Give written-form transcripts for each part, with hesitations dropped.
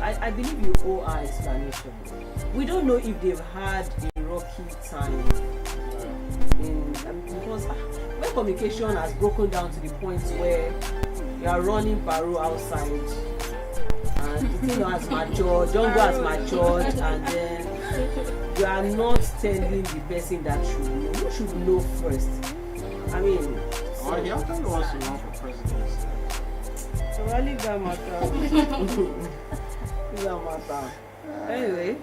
I believe you owe our explanation. We don't know if they've had a rocky time because when communication has broken down to the point where you are running parole outside and the thing has matured, Jungle has matured, and then you are not telling the person that should know. Who should know first? I mean, well, he actually wants to run for president. So I leave that matter. Anyway,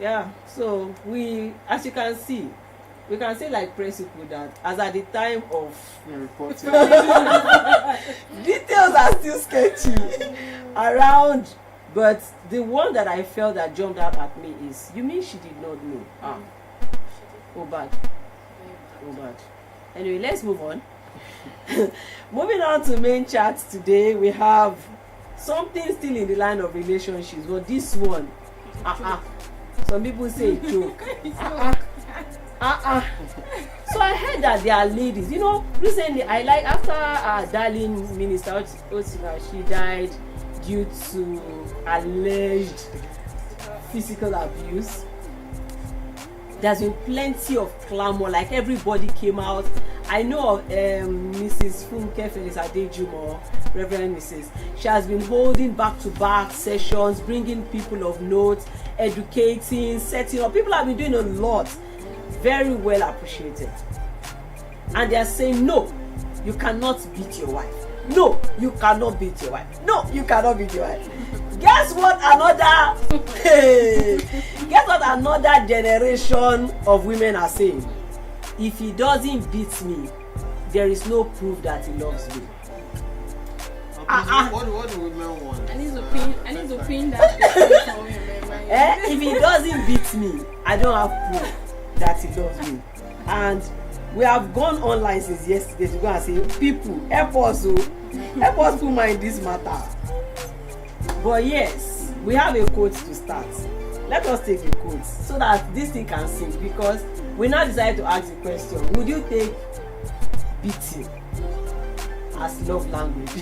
yeah. So we, as you can see, we can say like principle that as at the time of reporting, details are still sketchy around. But the one that I felt that jumped out at me is, you mean she did not know? Oh bad. Oh bad. Anyway, let's move on. Moving on to main chat today, we have something still in the line of relationships, but this one, some people say a joke. So I heard that there are ladies, you know, recently I like after our darling minister Otina, she died due to alleged physical abuse. There's been plenty of clamor, like everybody came out. I know of Mrs. Funke Felis Adejumo, Reverend Mrs. She has been holding back-to-back sessions, bringing people of note, educating, setting up. People have been doing a lot. Very well appreciated. And they are saying, no, you cannot beat your wife. No, you cannot beat your wife. No, you cannot beat your wife. Guess what another generation of women are saying? If he doesn't beat me, there is no proof that he loves me. What do women want? I need to pin that. If he doesn't beat me, I don't have proof that he loves me. And we have gone online since yesterday to go and say, people, help us put mind this matter. But yes, we have a quote to start. Let us take the quote so that this thing can sink, because we now decided to ask the question, would you take beating as love language?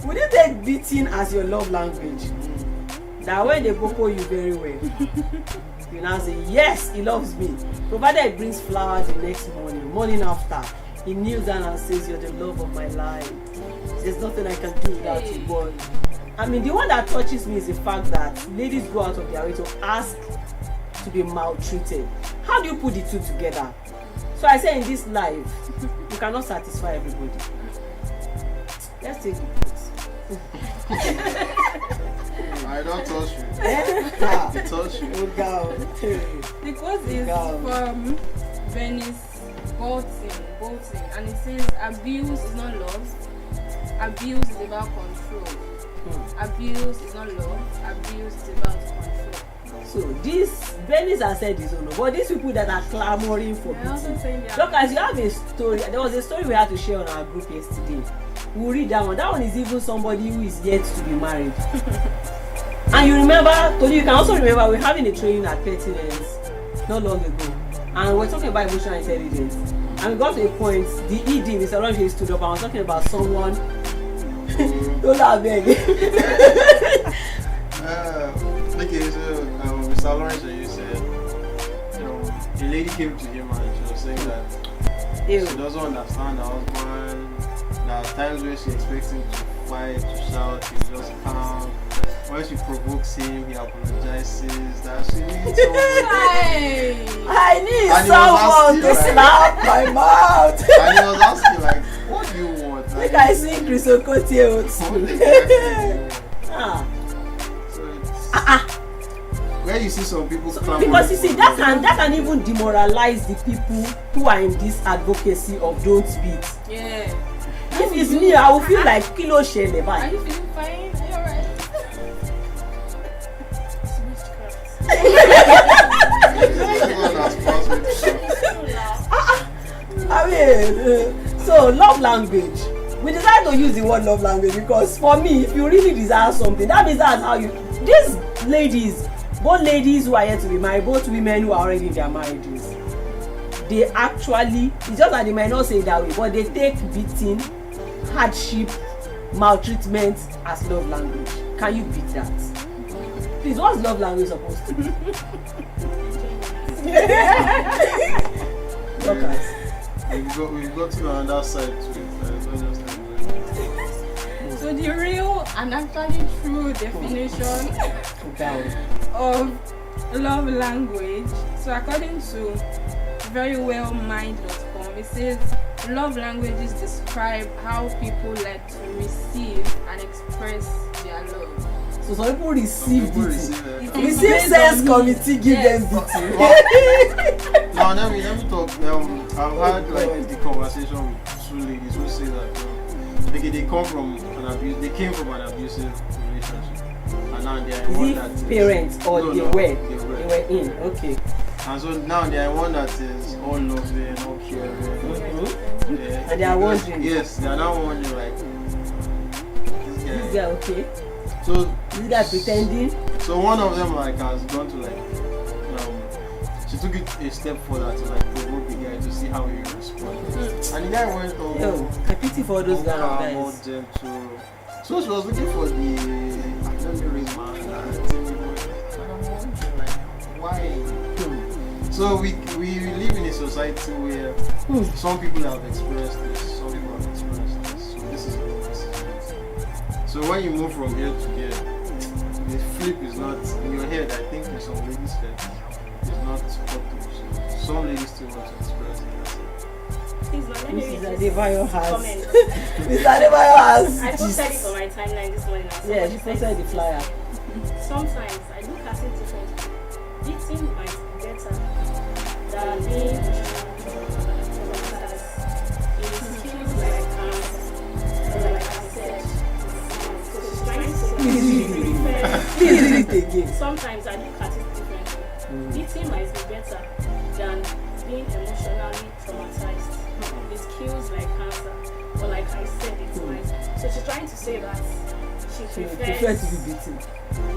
Would you take beating as your love language? That when they popo you very well, you now say, yes, he loves me. Provided he brings flowers the next morning after, he kneels down and says, you're the love of my life. There's nothing I can do without you. But I mean, the one that touches me is the fact that ladies go out of their way to ask to be maltreated. How do you put the two together? So I say in this life, you cannot satisfy everybody. Let's take the quotes. I don't touch you. Touch you. The quote is from Venice Bolton, and it says, abuse is not love. Abuse is about control. Abuse is not love. Abuse is about control. So this Venice has said this, but these people that are clamoring for beating. Look, as you have a story, there was a story we had to share on our group yesterday. We'll read that one. That one is even somebody who is yet to be married. And you remember, Tony, you can also remember we're having a training at Pertinence not long ago, and we're talking about emotional intelligence. And we got to a point, the ED, Mr. Orange, stood up and was talking about someone. Don't have beg. Okay, so Mr. Lawrence, you said, a lady came to him and she was saying that she doesn't understand her husband. There are times where she expects him to fight, to shout, he's just calm. When she provokes him, he apologizes. That she needs someone. I need someone to slap my mouth. And he was asking, like, what do you want? Like, I sing Chris Okotie. Where you see some people because you see that can even demoralize the people who are in this advocacy of don't beat. Yeah. If it's me, I will feel like kilo share the Are you feeling fine? Are you alright? I mean, so love language. We decided to use the word love language because for me, if you really desire something, that means that's how you. These ladies, both ladies who are yet to be married, both women who are already in their marriages, they actually, it's just that they might not say it that way, but they take beating, hardship, maltreatment as love language. Can you beat that? Please, what's love language supposed to be? Lucas. We've got to another side to it. So the real and actually true definition of love language. So according to verywellmind.com, it says love languages describe how people like to receive and express their love. So some people receive beating. Receive Sense committee give them beating. Now let me talk. I've had like the conversation with two ladies who say that they come from an abusive relationship, and now they are one that parents or no, they no, were they were in. Okay. And so now they are one that is all loving, all caring. And they are wondering. Yes, they are now wondering like This guy okay? So this guy pretending. So one of them like has gone to like she took it a step further to like provoke the guy to see how he will respond. And the guy went on. Yo, I pity for those guys. Gentle. So she was looking for the let me raise my hand and I'm wondering like why. So we live in a society where some people have experienced this, some people have experienced this. So this is it. So when you move from here to here, the flip is not in your head. I think in some ladies' head is not supportive. So some ladies still want to express it. Mrs. Adebayo has. Mrs. Adebayo has. I posted it on my timeline this morning. Yeah, she posted the flyer. Sometimes I look at it differently. Beating might be better than being traumatized. It feels like like I said. So she's trying to again. Sometimes I look at it differently. Beating might be better than being emotionally traumatized. It kills like cancer, but like I said, it's nice. So she's trying to say that she prefers to be beaten.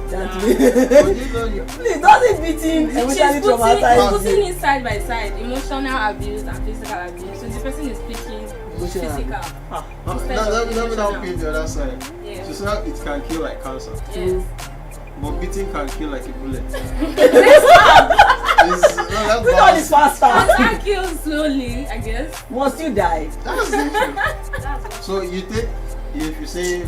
That's Please doesn't beating emotionally traumatized. She's putting it side by side, emotional abuse and physical abuse. So the person is speaking physical. Let me now paint the other side. Yes. So now it can kill like cancer. Yes. But beating can kill like a bullet. Which one is faster? Cancer kills slowly, I guess. Must you die? That's true. So you take, if you say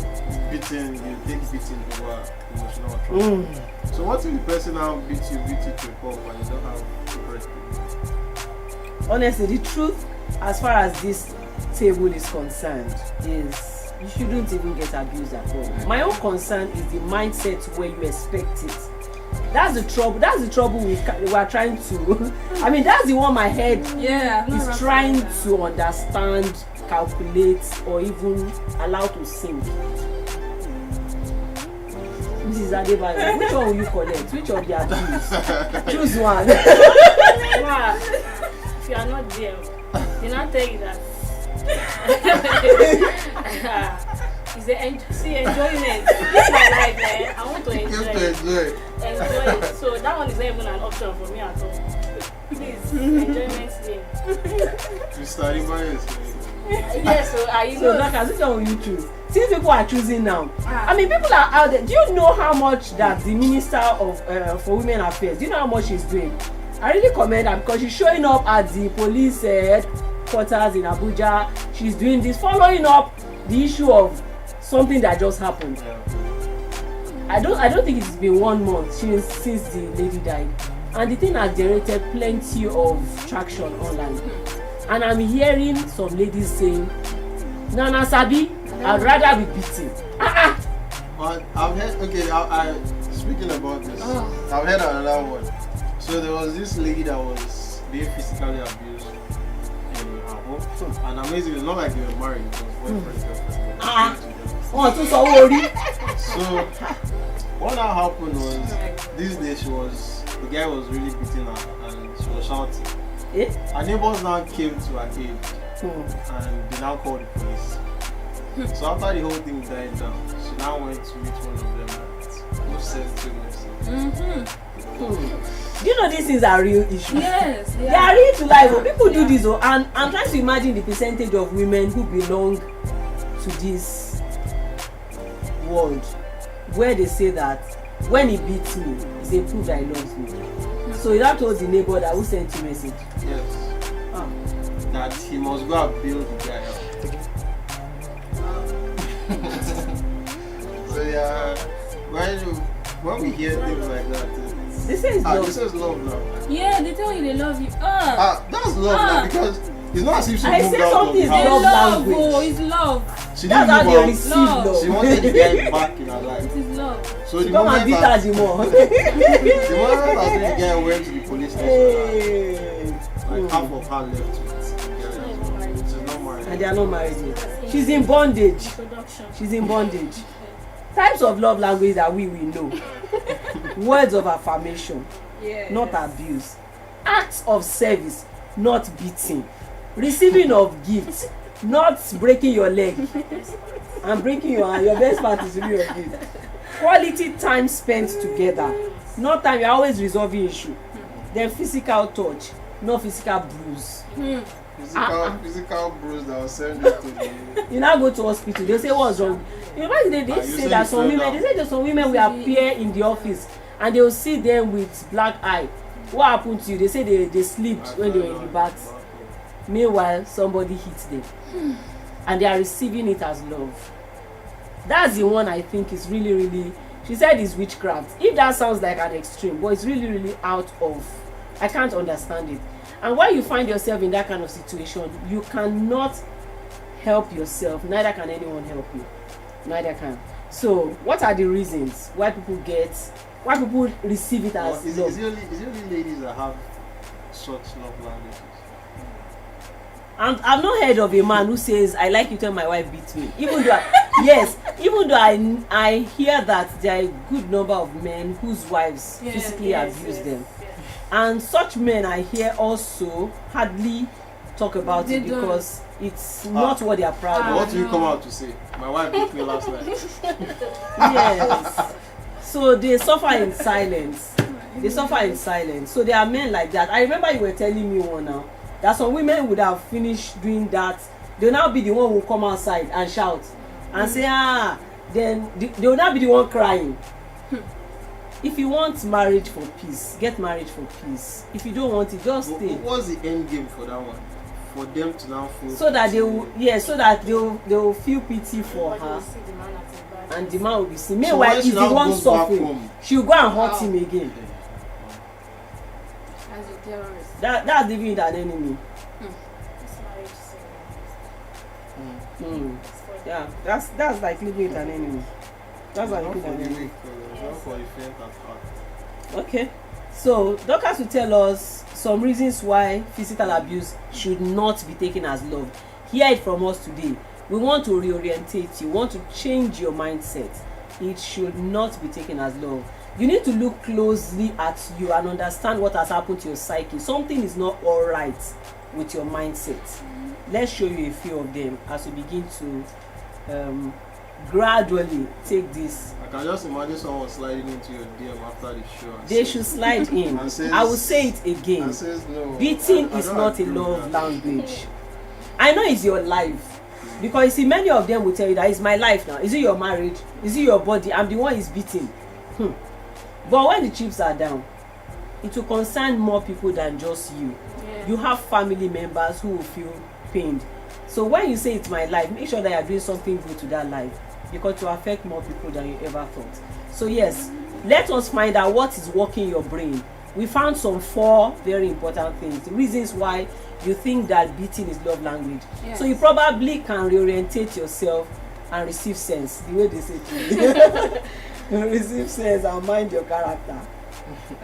beating, you take beating over emotional trauma. So what if the person now beats you to a pulp and you don't have the breath? Honestly, the truth, as far as this table is concerned, is you shouldn't even get abused at all. My own concern is the mindset where you expect it. That's the trouble. That's the trouble we are trying to. I mean, that's the one my head is trying to understand, calculate, or even allow to sink. Mrs. Adebayo, which one will you collect? Which of the abuse? Choose one. wow. If you are not there, they not tell you that. It's the enjoyment. It's my life, man. I want to enjoy it. So that one is not even an option for me at all. Please, enjoyment day. Mr. Adebayo. Yes, so are you? So Daka, which one will you choose? Since people are choosing now, I mean, people are out there. Do you know how much that the Minister of for Women Affairs? Do you know how much she's doing? I really commend her because she's showing up at the police headquarters in Abuja. She's doing this, following up the issue of something that just happened. I don't think it's been 1 month since the lady died, and the thing has generated plenty of traction online. And I'm hearing some ladies saying, "Nana Sabi, I'd rather be beaten." I've heard. Okay, speaking about this, I've heard another one. So there was this lady that was being physically abused in her home, and amazingly, it's not like they were married; it was boyfriend girlfriend. So what now happened was this day the guy was really beating her and she was shouting. Her neighbors now came to her aid and they now called the police. So after the whole thing died down, she now went to meet one of them who said to You know these things are real issues. Yes, they are real to life. People do this, and I'm trying to imagine the percentage of women who belong to this word where they say that when he beats me, it's a proof that he loves me. So you have told the neighbor that who sent you message. Yes. Ah. That he must go and build the guy up. So yeah, when we hear things like that, This is love. this is love now. Yeah, they tell you they love you. That's love now, because it's not as if she I moved say out of something the is They house. love. love, it's love. She That's how didn't they move receive Love. love. out. She wanted the guy back in her life. It is love. So the Come and moment beat her that the more. the guy went to the police station, Hey. like half of her left with the guy. She's not married. And they are not married yet. She's in bondage. Introduction. She's in bondage. Types of love language that we know. Words of affirmation, Yeah. not abuse. Acts of service, not beating. Receiving of gifts, not breaking your leg and breaking your best part is really your gift. Quality time spent together, not time you're always resolving issue. Then physical touch, not physical bruise. Physical bruise that will send you to the. You now go to hospital, they say what's wrong. You know they You say say that you some women, fell they say that some women will appear in the office and they will see them with black eye. What happened to you? They say they slept when they were in the bath. Meanwhile, somebody hit them and they are receiving it as love. That's the one I think is really, she said is witchcraft. If that sounds like an extreme, but it's really out of, I can't understand it. And when you find yourself in that kind of situation, you cannot help yourself, neither can anyone help you. Neither can. So what are the reasons why people receive it as Is love? it only ladies that have such love languages? And I've not heard of a man who says I like it when my wife beats me. Even though I hear that there are a good number of men whose wives physically abuse them. And such men I hear also hardly talk about it because it's not what they are proud of. What do you come out to say? My wife beat me last night. Yes. So they suffer in silence. So there are men like that. I remember you were telling me one now that some women would have finished doing that. They'll now be the one who will come outside and shout and say then they will now be the one crying. If you want marriage for peace, get married for peace. If you don't want it, just stay. What's the end game for that one? For them to now feel so that they will feel pity for her. And the man will be seen. Meanwhile, if the one suffering, she will go and hurt him again. As a terrorist. That's living with an enemy. Yeah, that's like living with an enemy. That's like living with an enemy. Okay. So doctors will tell us some reasons why physical abuse should not be taken as love. Hear it from us today. We want to reorientate you, want to change your mindset. It should not be taken as love. You need to look closely at you and understand what has happened to your psyche. Something is not all right with your mindset. Let's show you a few of them as we begin to gradually take this. I can just imagine someone sliding into your DM after the show. They should slide in. I will say it again. Says, no, Beating is not a love language. I know it's your life. Because you see, many of them will tell you that it's my life now. Is it your marriage? Is it your body? I'm the one is beating. But when the chips are down, it will concern more people than just you. Yeah. You have family members who will feel pained. So when you say it's my life, make sure that you're doing something good to that life, because it will affect more people than you ever thought. So yes, let us find out what is working your brain. We found some 4 very important things, the reasons why you think that beating is love language. Yes. So you probably can reorientate yourself and receive sense, the way they say to you. Receive sense and mind your character.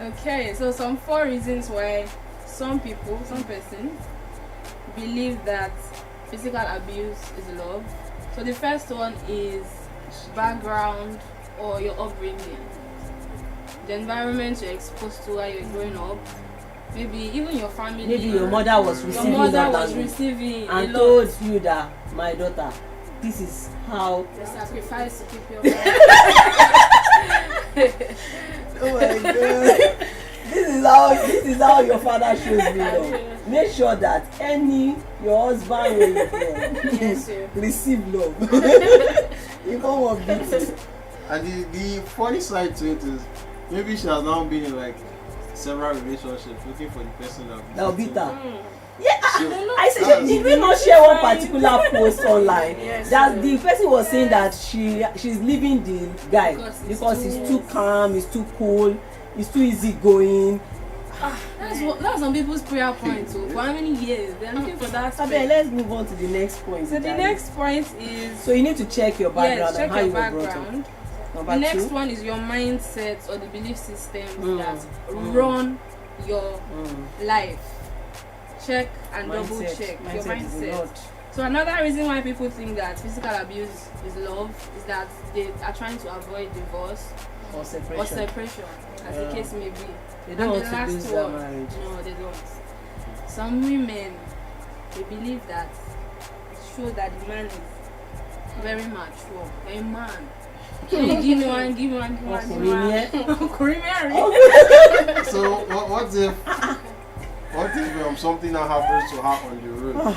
Okay, so some 4 reasons why some persons believe that physical abuse is love. So the first one is background or your upbringing, the environment you're exposed to while you're growing up. Maybe even your family. Maybe your mother was receiving and told you that, my daughter, this is how the sacrifice to keep your oh my God. This is how your father shows me love. Make sure that your husband will receive love in form of beating. And the funny side to it is, maybe she has now been in like several relationships looking for the person that will beat her. Mm. Yeah, So, I said, did we not share one particular post online Yes, that the person was saying that she's leaving the guy because he's too calm, he's too cool, he's too easygoing. That's some people's prayer point. So for how many years they're looking for that? Okay, let's move on to the next point. So the next point is, so you need to check your background check and how your you were brought up. background. Number The next two. one is your mindset or the belief systems that Mm. run your Mm. life. Check and double Mindset. check your Mindset is a mindset. lot. So another reason why people think that physical abuse is love is that they are trying to avoid divorce Or or separation. separation, as the case may be. They don't And want the to lose last their one, marriage. no, they don't. Some women, they believe that show that the man is very mature. A man. Give me one, give me one, give me one, give me one. Korean. So what if something that happens to her on the road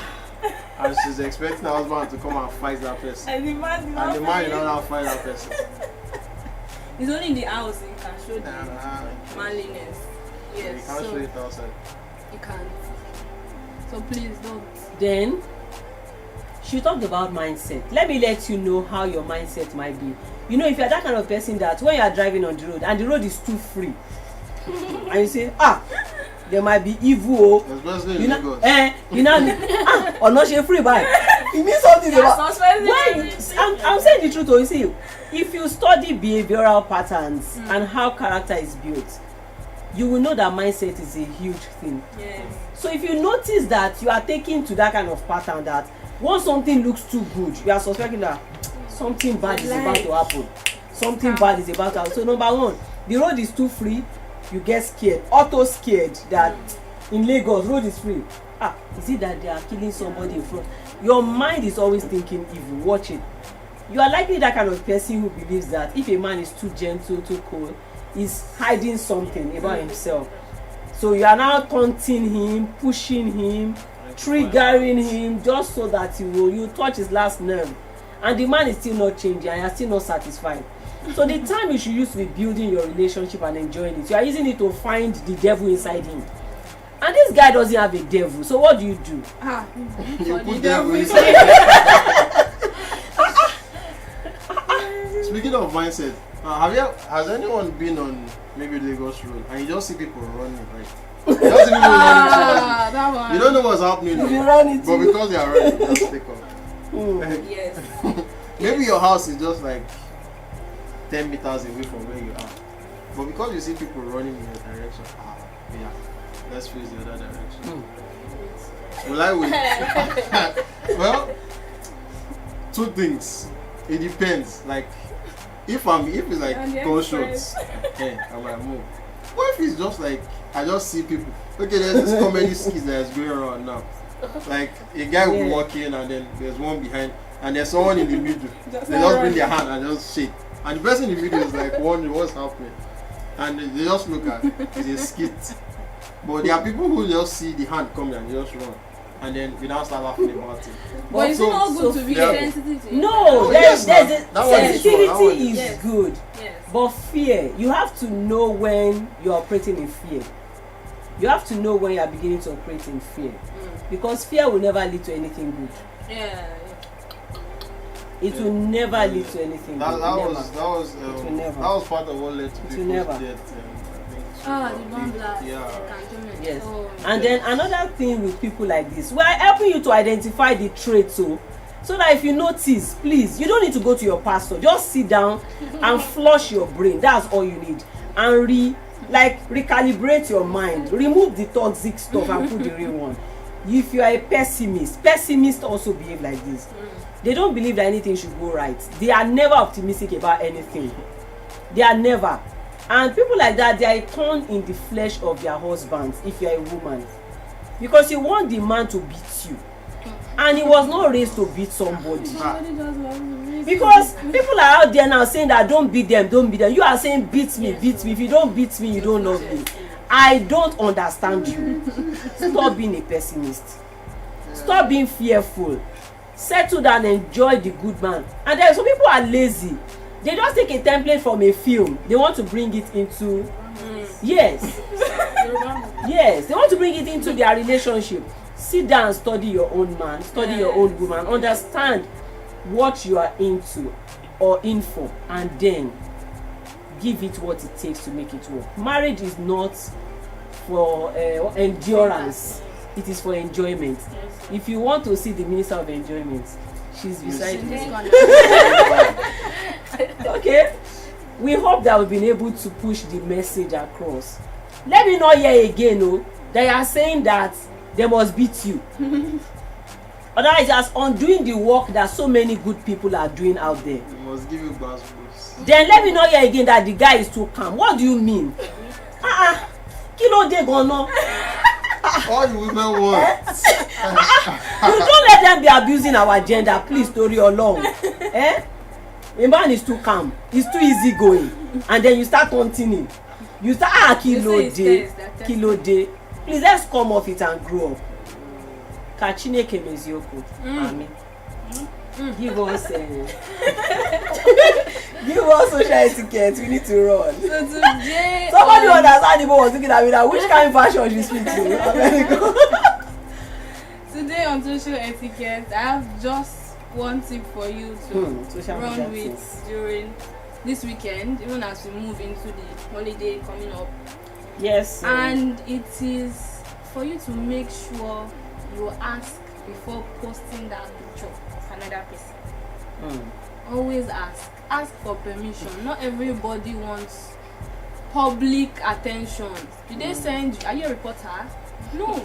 and she's expecting her husband to come and fight that person, And the man and the man is not allowed to fight that person? It's only in the house you can show the Nah, manliness. you Yes, can't show so it outside. you can't. So please don't. Then she talked about mindset. Let me let you know how your mindset might be. You know, if you're that kind of person that when you are driving on the road and the road is too free, and you say, there might be evil. Especially in You know, Lagos. you know, or not she free by. It means something about. When I'm saying the truth, you see, if you study behavioral patterns and how character is built, you will know that mindset is a huge thing. Yes. So if you notice that you are taking to that kind of pattern, that once something looks too good, you are suspecting that something bad is about to happen. Something bad is about to happen. So number one, the road is too free, you get scared, auto scared that in Lagos road is free. Is it that they are killing somebody in front? Your mind is always thinking evil. Watch it. You are likely that kind of person who believes that if a man is too gentle, too cool, he's hiding something about himself. So you are now taunting him, pushing him, triggering him just so that you touch his last nerve, and the man is still not changing and you are still not satisfied. So the time you should use to be building your relationship and enjoying it, you are using it to find the devil inside him. And this guy doesn't have a devil, so what do? You For put the devil devil inside. Speaking of mindset, has anyone been on maybe Lagos Road and you just see people running, right? You just see people running towards that you. one. You don't know what's happening, You run it but too. because they are running, you just take off. Yes. Maybe your house is just like 10 meters away from where you are, but because you see people running in your direction, yeah, let's face the other direction. Will I wait? Well, two things. It depends. Like, if it's like gunshots, I might move. What if it's just like I just see people? Okay, there's this comedy skit that is going around now. Like a guy will be walking and then there's one behind and there's someone in the middle. They just bring their hand and just shake. And the person in the middle is like wondering what's happening. And they just look at it's a skit. But there are people who just see the hand coming and they just run. And then we now start laughing about it. But it's not good to be yeah. sensitive to it. No, yes, there's that one is sensitivity true, that one is Yes. good. Yes. But fear, you have to know when you're operating in fear. You have to know when you're beginning to operate in fear. Because fear will never lead to anything good. Yeah. It will never lead to anything That good. was never. that was part of what led to It will people's never. death. The bomb blast. Yeah. Cantonment. Yes. Oh. And then another thing with people like this, we are helping you to identify the traits, so that if you notice, please, you don't need to go to your pastor. Just sit down and flush your brain. That's all you need. And recalibrate your mind. Remove the toxic stuff and put the real one. If you are a pessimists also behave like this. They don't believe that anything should go right. They are never optimistic about anything. They are never. And people like that, they are a thorn in the flesh of their husbands if you are a woman. Because you want the man to beat you. And he was not raised to beat somebody. Because people are out there now saying that don't beat them. You are saying beat me. If you don't beat me, you don't love me. I don't understand you. Stop being a pessimist. Stop being fearful. Settle down and enjoy the good man. And then some people are lazy. They just take a template from a film. They want to bring it into yes. Yes, they want to bring it into their relationship. Sit down and study your own man, study your own woman, understand what you are into or in for, and then give it what it takes to make it work. Marriage is not for endurance, it is for enjoyment. If you want to see the minister of enjoyment, she's beside me. Okay, we hope that we've been able to push the message across. Let me not hear again they are saying that they must beat you. Otherwise, just undoing the work that so many good people are doing out there. We must give you bus boost. Then let me not hear again that the guy is too calm. What do you mean? Kilo de gono. All the women want. You don't let them be abusing our gender, please, story along. A man is too calm, he's too easygoing, and then you start continuing. You start kilo de. Please, let's come off it and grow up. Kachine kemezioko. Amen. Give us give us social etiquette. We need to run. So today, somebody understand even was looking at me that which kind of fashion she speak to. Today on social etiquette, I have just one tip for you to run with during this weekend, even as we move into the holiday coming up. Yes. And it is for you to make sure you ask before posting that picture of another person. Always ask. Ask for permission. Not everybody wants public attention. Did they send you? Are you a reporter? No.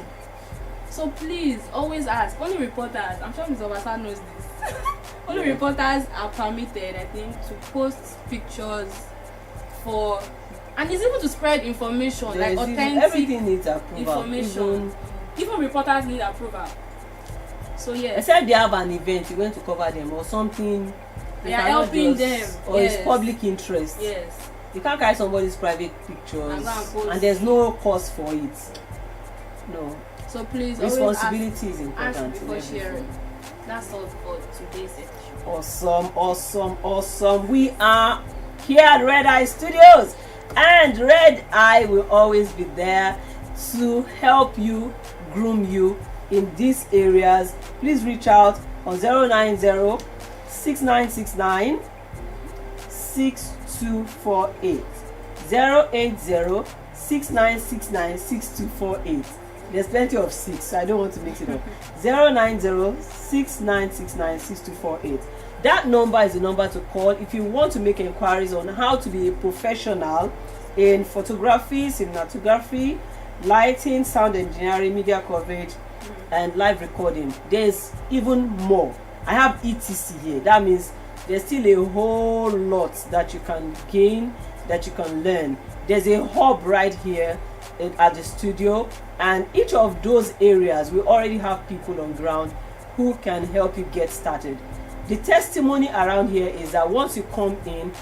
So please always ask. Only reporters, I'm sure Mr. Obasa knows this. Only reporters are permitted, I think, to post pictures for, and it's able to spread information, like authentic everything needs approval. information. Even reporters need approval. So yes. Except they have an event, you're going to cover them or something. They are helping them. Or it's public interest. Yes. You can't carry somebody's private pictures and there's no cost for it. No. So please, responsibility is important. Ask before sharing. That's all for today's session. Awesome. We are here at Red Eye Studios, and Red Eye will always be there to help you, groom you in these areas. Please reach out on 090-6969-6248. 080-6969-6248. There's plenty of 6, so I don't want to mix it up. 090-6969-6248. That number is the number to call if you want to make inquiries on how to be a professional in photography, cinematography, lighting, sound engineering, media coverage, and live recording. There's even more. I have ETC here. That means there's still a whole lot that you can gain, that you can learn. There's a hub right here at the studio, and each of those areas we already have people on ground who can help you get started. The testimony around here is that once you come in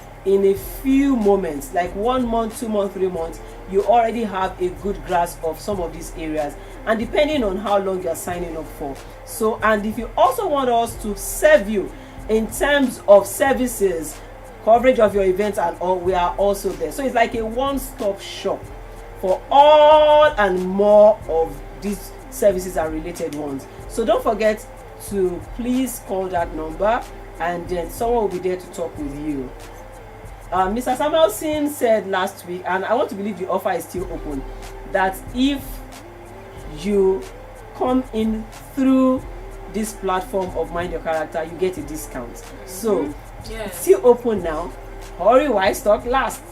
a few moments, like 1 month, 2 months, 3 months, you already have a good grasp of some of these areas, and depending on how long you're signing up for. So, and if you also want us to serve you in terms of services, coverage of your events and all, we are also there. So it's like a one-stop shop for all and more of these services and related ones. So don't forget to please call that number, and then someone will be there to talk with you. Mr. Samuelson said last week, and I want to believe the offer is still open, that if you come in through this platform of Mind Your Character, you get a discount. So it's still open now. Hurry while stock lasts.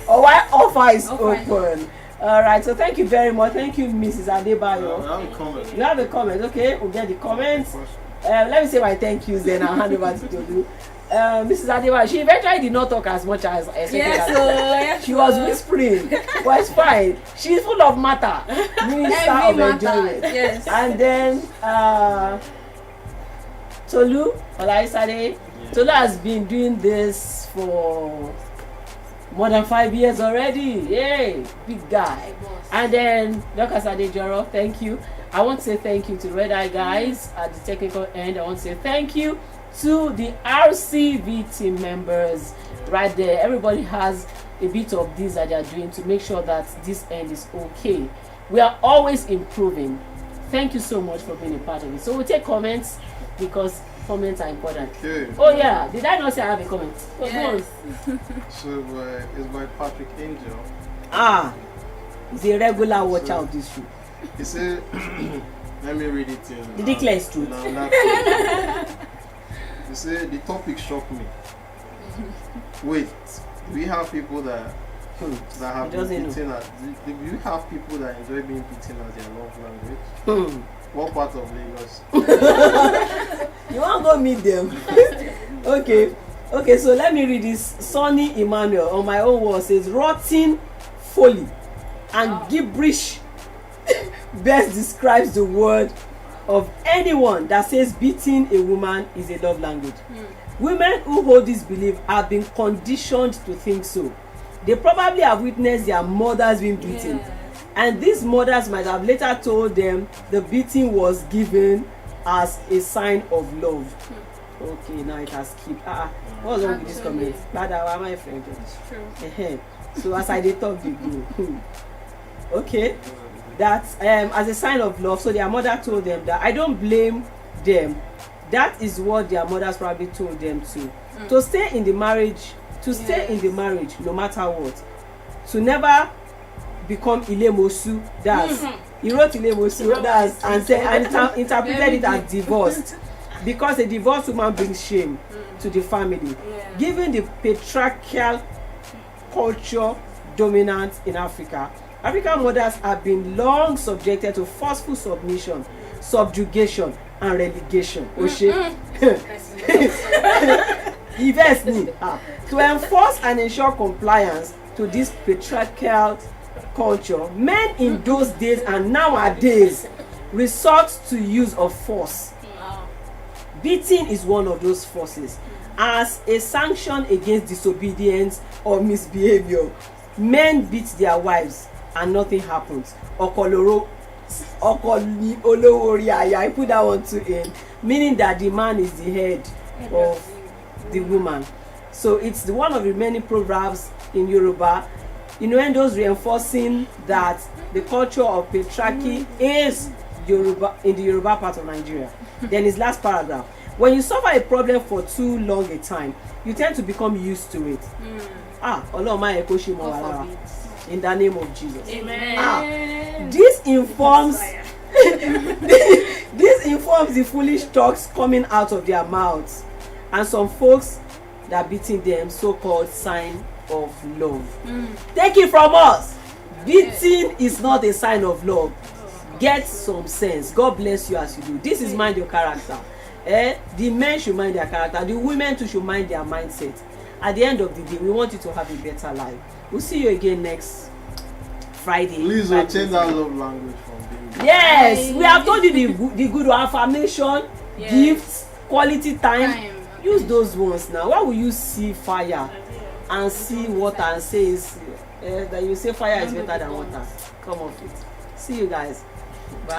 Or while offer is open. All right, so thank you very much. Thank you, Mrs. Adebayo. I have a comment. You have a comment, okay? We'll get the comments. Let me say my thank yous, then I'll hand over to Tolu. Mrs. Adebayo, she eventually did not talk as much as I expected. She was whispering, but it's fine. She's full of matter. Minister of enjoyment. Yes. And then Tolu Olaisade. Tolu has been doing this for more than 5 years already. Yay, big guy. And then Dr. Sadejoro, thank you. I want to say thank you to Red Eye guys at the technical end. I want to say thank you to the RCV team members. right there. Everybody has a bit of this that they are doing to make sure that this end is okay. We are always improving. Thank you so much for being a part of it. So we'll take comments because comments are important. Okay. Oh yeah, did I not say I have a comment? Oh, Yes. So it's by Patrick Angel. He's a regular watcher of this show. He said, let me read it in. Did he clear his truth? He said the topic shocked me. Wait, do we have people that have He been doesn't beaten at? Do you have people that enjoy being beaten as their love language? What part of Lagos? You want to go meet them? Okay, so let me read this. Sonny Emmanuel on my own wall says rotten folly and gibberish best describes the word of anyone that says beating a woman is a love language. Women who hold this belief have been conditioned to think so. They probably have witnessed their mothers being beaten, and these mothers might have later told them the beating was given as a sign of love. Okay, now it has skipped. What's wrong with this comment? Bad, my friend. It's true. So as I dey talk, they go. Okay, that as a sign of love. So their mother told them that. I don't blame them. That is what their mothers probably told them to stay in the marriage, stay in the marriage no matter what, to never become ilemosu. That's he wrote ilemosu. That's and interpreted it as divorced, because a divorced woman brings shame to the family, given the patriarchal culture dominant in Africa. African mothers have been long subjected to forceful submission, subjugation, and relegation. To enforce and ensure compliance to this patriarchal culture, men in those days and nowadays resort to use of force. Beating is one of those forces. As a sanction against disobedience or misbehavior, men beat their wives and nothing happens. Okoloro I put that one too in, meaning that the man is the head of the woman. So it's one of the many proverbs in Yoruba, innuendos reinforcing that the culture of patriarchy is Yoruba in the Yoruba part of Nigeria. Then his last paragraph: when you suffer a problem for too long a time, you tend to become used to it. In the name of Jesus. Amen. This informs this informs the foolish talks coming out of their mouths, and some folks that beating them so-called sign of love. Take it from us. Beating is not a sign of love. Get some sense. God bless you as you do. This is mind your character. The men should mind their character. The women too should mind their mindset. At the end of the day, we want you to have a better life. We'll see you again next Friday. Please change that love language from being. Yes, we have told you the good affirmation, gifts, quality time. Use those ones now. Why will you see fire and see water and say that you say fire is better than water? Come off it. See you guys. Bye.